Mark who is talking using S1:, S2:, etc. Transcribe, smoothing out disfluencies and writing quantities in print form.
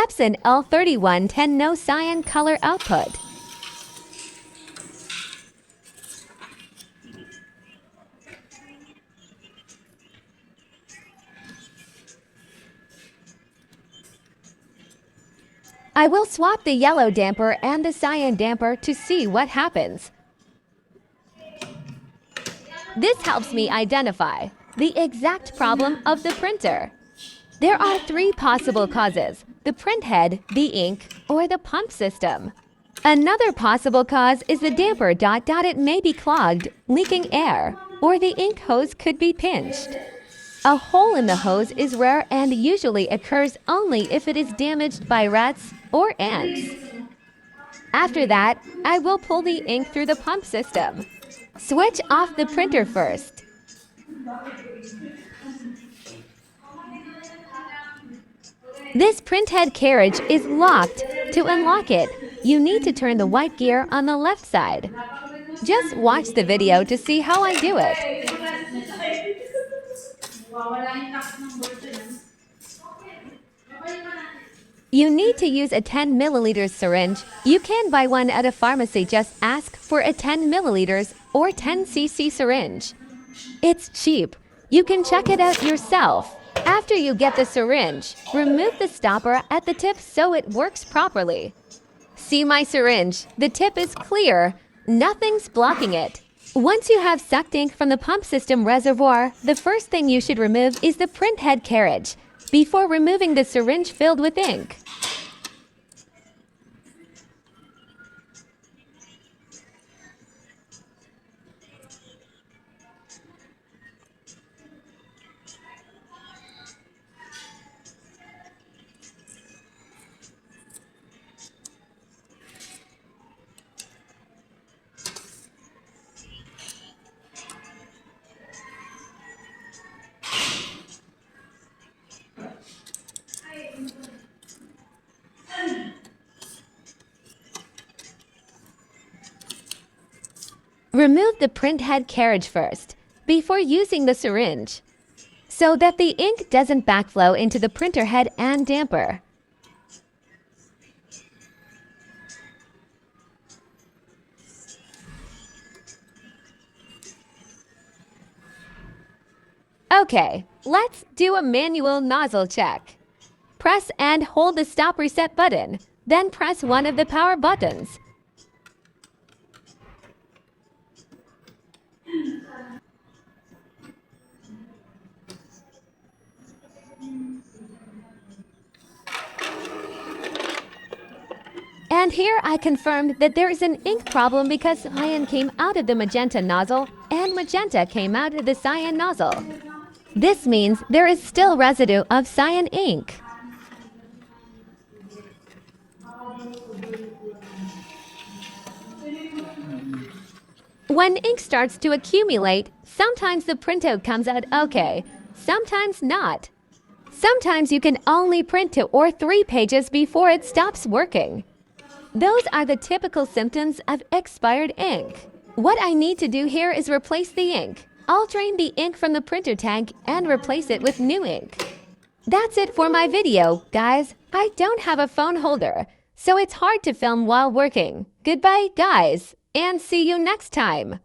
S1: Epson L3110 no cyan color output. I will swap the yellow damper and the cyan damper to see what happens. This helps me identify the exact problem of the printer. There are 3 possible causes: the print head, the ink, or the pump system. Another possible cause is the damper. It may be clogged, leaking air, or the ink hose could be pinched. A hole in the hose is rare and usually occurs only if it is damaged by rats or ants. After that, I will pull the ink through the pump system. Switch off the printer first. This print head carriage is locked. To unlock it, you need to turn the white gear on the left side. Just watch the video to see how I do it. You need to use a 10 milliliters syringe. You can buy one at a pharmacy. Just ask for a 10 milliliters or 10 cc syringe. It's cheap. You can check it out yourself. After you get the syringe, remove the stopper at the tip so it works properly. See my syringe? The tip is clear. Nothing's blocking it. Once you have sucked ink from the pump system reservoir, the first thing you should remove is the print head carriage before removing the syringe filled with ink. Remove the print head carriage first, before using the syringe, so that the ink doesn't backflow into the printer head and damper. Okay, let's do a manual nozzle check. Press and hold the stop reset button, then press one of the power buttons. And here I confirmed that there is an ink problem because cyan came out of the magenta nozzle and magenta came out of the cyan nozzle. This means there is still residue of cyan ink. When ink starts to accumulate, sometimes the printout comes out okay, sometimes not. Sometimes you can only print 2 or 3 pages before it stops working. Those are the typical symptoms of expired ink. What I need to do here is replace the ink. I'll drain the ink from the printer tank and replace it with new ink. That's it for my video, guys. I don't have a phone holder, so it's hard to film while working. Goodbye, guys, and see you next time.